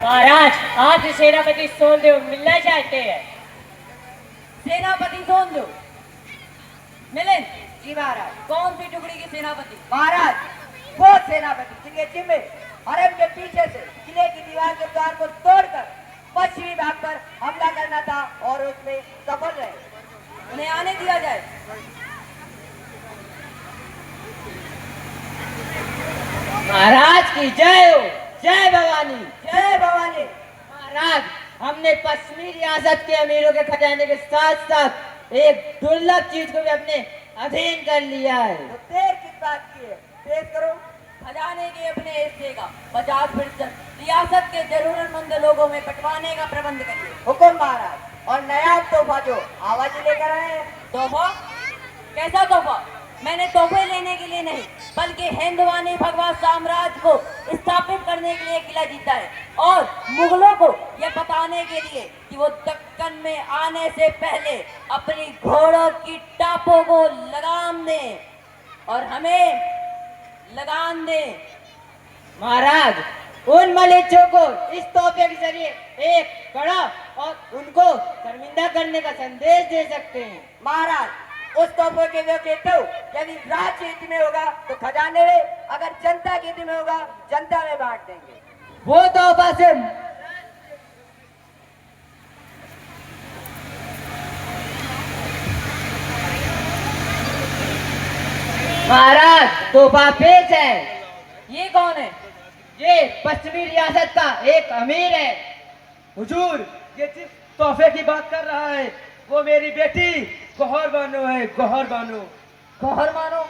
महाराज, आप सेनापति सोनदेव मिलना चाहते हैं। सेनापति सोनदेव मिलन। जी महाराज। कौन सी टुकड़ी की सेनापति? महाराज वो सेनापति जिनके जिम्मे हरम के पीछे से किले की दीवार के द्वार को तोड़कर पश्चिमी भाग पर हमला करना था और उसमें सफल रहे। उन्हें आने दिया जाए। महाराज की जय हो। जय भवानी। जय भवानी। महाराज, हमने पश्चिमी रियासत के अमीरों के खजाने के साथ साथ एक दुर्लभ चीज को भी अपने अधीन कर लिया है। तो देर किस बात की है, पेश करो। खजाने के अपने हिस्से का 50% रियासत के जरूरतमंद लोगों में बंटवाने का प्रबंध करिए। हुक्म महाराज। और नया तोहफा जो आवाज लेकर आए हैं। तोहफा? कैसा तोहफा? मैंने तोहफे लेने के लिए नहीं बल्कि हिंदवानी भगवा साम्राज्य को स्थापित करने के लिए किला जीता है और मुगलों को यह बताने के लिए कि वो दक्कन में आने से पहले अपनी घोड़ों की टापों को लगाम दें और हमें लगान दें। महाराज, उन मलीचों को इस तोहफे के जरिए एक कड़ा और उनको शर्मिंदा करने का संदेश दे सकते हैं। महाराज, उस तोहफे के जो कहते हो यदि राज्य हित में होगा तो खजाने में, अगर जनता के हित में होगा जनता में बांट देंगे। वो तोहफा से महाराज, तोहफा पेश है। ये कौन है? ये पश्चिमी रियासत का एक अमीर है। हुजूर, ये जिस तोहफे की बात कर रहा है वो मेरी बेटी गौहर बानो है। गौहर बानो। गौहर मानो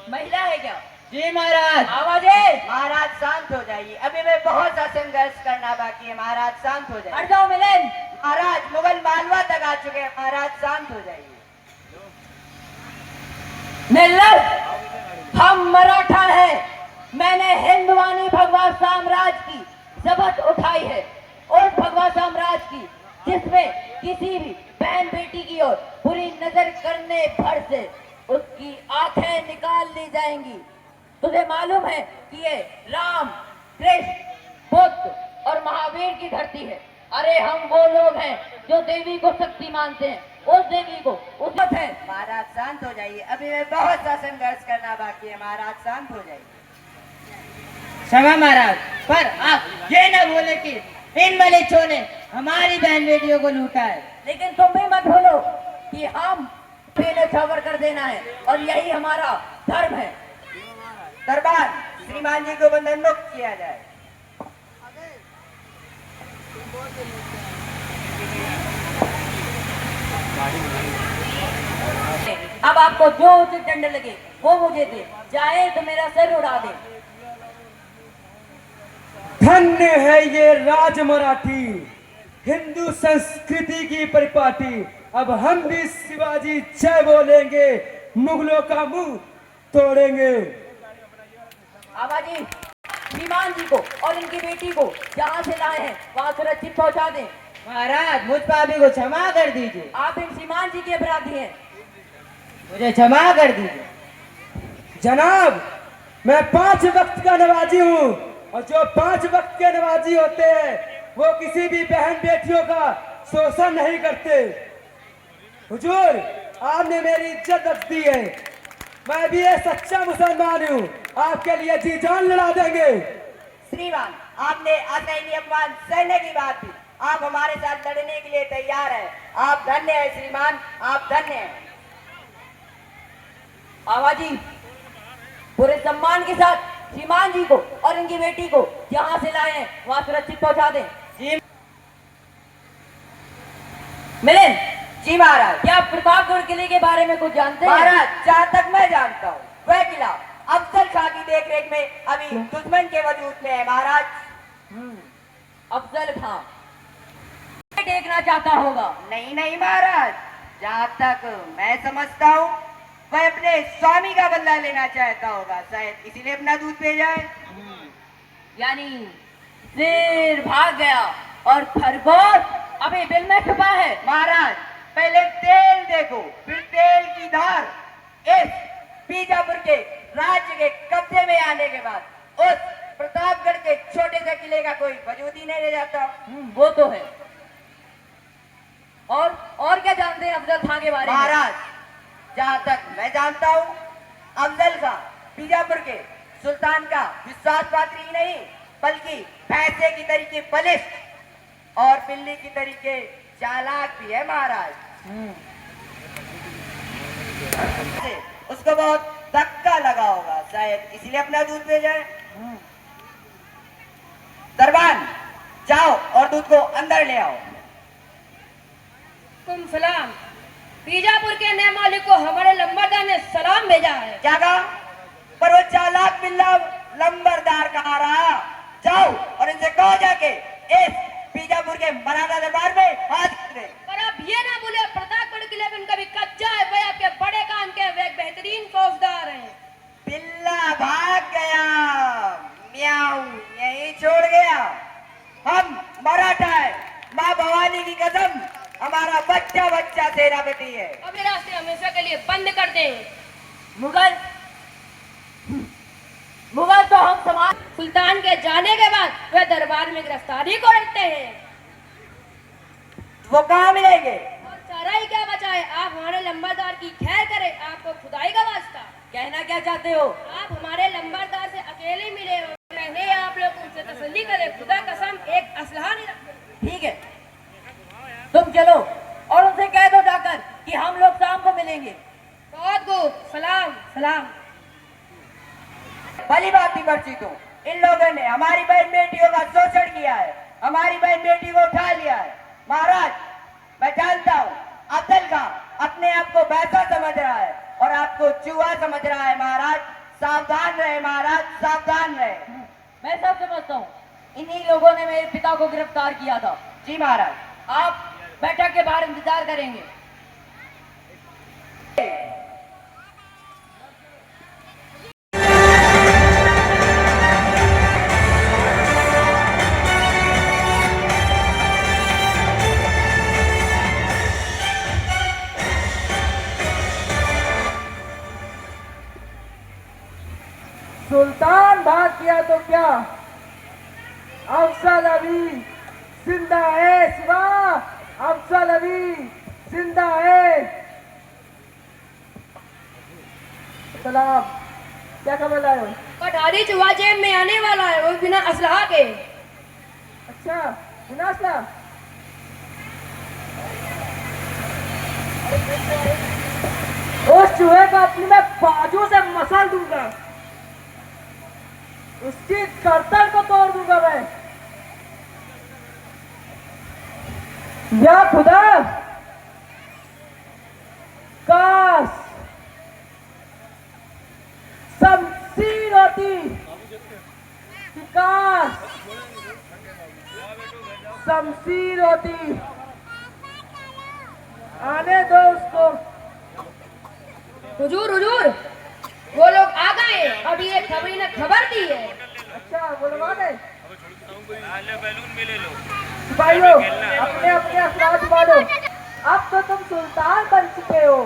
महिला है क्या? जी महाराज। आवाज है। महाराज शांत हो जाइए, अभी में बहुत सा संघर्ष करना बाकी है। महाराज शांत हो जाइए। हट जाओ मिलन। महाराज, मुगल मालवा तक आ चुके हैं। महाराज शांत हो जाइए। मिलन, हम मराठा हैं। मैंने हिंदवानी भगवा साम्राज्य की शपथ उठाई है, उस भगवा साम्राज्य की जिसमें किसी भी बहन बेटी की ओर बुरी नजर करने भर से उसकी आंखें निकाल ली जाएंगी। तुझे मालूम है कि ये राम, कृष्ण, बुद्ध और महावीर की धरती है। अरे हम वो लोग हैं जो देवी को शक्ति मानते हैं, उस देवी को उसमत है। महाराज शांत हो जाइए, अभी में बहुत सा संघर्ष करना बाकी है। महाराज शांत हो जाइए। क्षमा महाराज, पर आप ये न भूले कि इन मलीचों ने हमारी बहन बेटियों को लूटा है। लेकिन तुम भी मत भूलो कि हम पहले छावर कर देना है और यही हमारा धर्म है। दरबार, श्रीमान जी को बंधन मुक्त किया जाए। अब आपको जो उचित दंड लगे वो मुझे दे, चाहे तो मेरा सिर उड़ा दे। धन्य है ये राज मराठी, हिंदू संस्कृति की परिपाटी। अब हम भी शिवाजी जय बोलेंगे, मुगलों का मुंह तोड़ेंगे। आबाजी, श्रीमान जी को और इनकी बेटी को जहाँ से लाए हैं वहाँ सुरक्षित पहुँचा दें। महाराज, मुझ पापी को क्षमा कर दीजिए। आप इन श्रीमान जी के अपराधी हैं। मुझे क्षमा कर दीजिए। जनाब, मैं 5 वक्त का नवाजी हूँ और जो 5 वक्त के नवाजी होते हैं वो किसी भी बहन बेटियों का शोषण नहीं करते। हुजूर, आपने मेरी इज्जत रख दी है। मैं भी एक सच्चा मुसलमान हूँ, आपके लिए जी जान लड़ा देंगे। श्रीमान, आपने असहनीय अपमान सहने की बात थी। आप हमारे साथ लड़ने के लिए तैयार हैं। आप धन्य हैं श्रीमान, आप धन्य हैं। आवाजी, पूरे सम्मान के साथ श्रीमान जी को और इनकी बेटी को जहाँ से लाए हैं वहाँ सुरक्षित पहुँचा दें। जी मिलन। जी महाराज। क्या आप प्रतापगढ़ किले के बारे में कुछ जानते हैं? महाराज, जहाँ तक मैं जानता हूँ वह किला अफजल खां की देखरेख में अभी दुश्मन के वजूद में है। महाराज, अफजल खां देखना चाहता होगा। नहीं नहीं महाराज, जहाँ तक मैं समझता हूँ वह अपने स्वामी का बदला लेना चाहता होगा, शायद इसीलिए अपना दूध भेजा है। यानी शेर भाग गया और खरगोश अभी बिल में छुपा है। महाराज, पहले तेल देखो फिर तेल की धार। इस बीजापुर के राज्य के कब्जे में आने के बाद उस प्रतापगढ़ के छोटे से किले का कोई वजूद ही नहीं रह जाता। वो तो है। और क्या जानते हैं अफजल खां के बारे में? महाराज, जहाँ तक मैं जानता हूँ, अफजल खां बीजापुर के सुल्तान का विश्वास पात्र ही नहीं, बल्कि भैंसे की तरीके बलिष्ठ और बिल्ली की तरीके चालाक भी है महाराज। उसको बहुत धक्का लगा होगा, शायद इसलिए अपना दूध भेजा है। दरबान, जाओ और दूध को अंदर ले आओ। तुम सलाम। बीजापुर के नए मालिक को हमारे लंबरदार ने सलाम भेजा है। क्या कहा? पर वो चालाक बिल्ला लंबरदार कहाँ रहा? जाओ और इनसे कहो जाके इस बीजापुर के मराठा दरबार में हाथ दे। पर आप ये ना बोले प्रतापगढ़ किले में कभी कच्चा है, वे आपके बड़े कान के वे एक बेहतरीन फौजदार हैं। बिल्ला भाग गया, म्याऊ यही छोड़ गया। हम मराठा है, माँ भवानी की कसम, हमारा बच्चा बच्चा सेनापति है। अब ये रास्ते हमेशा के लिए बंद कर दें। मुगल तो हम समाज सुल्तान के जाने के बाद वे दरबार में गिरफ्तारी को रखते हैं। वो कहाँ मिलेंगे? और सारा ही क्या बचा है? आप हमारे लंबरदार की खैर करें, आपको खुदाई का वास्ता। कहना क्या चाहते हो? आप हमारे लंबरदार से अकेले मिले हो, पहले आप लोग उनसे तसल्ली करें। खुदा कसम एक असलहा नहीं रखते। ठीक है, तुम चलो और उनसे कह दो जाकर कि हम लोग शाम को मिलेंगे। बहुत खूब, सलाम सलाम। भली बात ही पर्ची तू। इन लोगों ने हमारी बहन बेटियों का शोषण किया है, हमारी बहन बेटी को उठा लिया है। महाराज, मैं जानता हूँ अफजल खां अपने आप को वैसा समझ रहा है और आपको चूहा समझ रहा है। महाराज सावधान रहे, महाराज सावधान रहे। मैं सब समझता हूँ, इन्हीं लोगों ने मेरे पिता को गिरफ्तार किया था। जी महाराज। आप बैठक के बाहर इंतजार करेंगे। सुल्तान भाग गया तो क्या, अफजल अभी जिंदा है। शिवा, अफजल अभी जिंदा है। सलाम, क्या खबर लाए हो? पठारी चुहा जेब में आने वाला है, वो बिना असलहा के। अच्छा, बिना असला? उस चूहे को अपनी मैं बाजू से मसल दूंगा, उसकी गर्दन को तोड़ दूंगा मैं। या खुदा, काश शमशीर होती, काश शमशीर होती। आने दो उसको। हुजूर हुजूर, वो लोग आ गए। अब ये खबरी ने खबर दी है। अच्छा, बुलवा दे। भाइयों, अपने अपने असलाह बांधो। अब तो तुम सुल्तान बन चुके हो,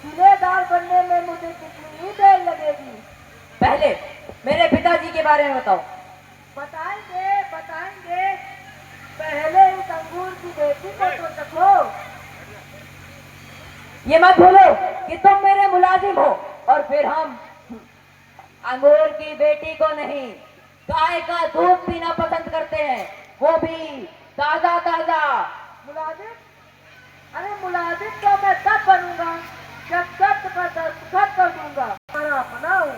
किलेदार बनने में मुझे कितनी ही देर लगेगी? पहले मेरे पिताजी के बारे में बताओ। बताएंगे बताएंगे, पहले इस अंगूर की बेटी को तो चखो। ये मत भूलो कि तुम मेरे मुलाजिम हो, और फिर हम अंगूर की बेटी को नहीं, गाय का दूध पीना पसंद करते हैं, वो भी ताजा ताजा। मुलाजिम? अरे मुलाजिम तो मैं तब बनूंगा जब शर्त पर दस्तखत कर दूंगा। हमारा अपना हूँ।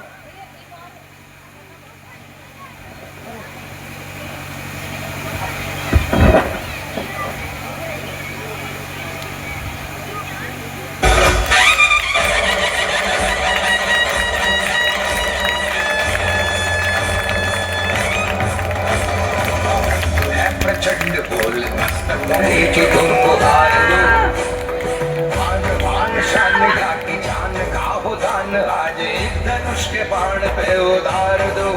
प्रचंड बोल कि तुमको हार दो, भान भान शान घाटी जान का हो दान, आज एक धनुष के बाण पे उतार दो।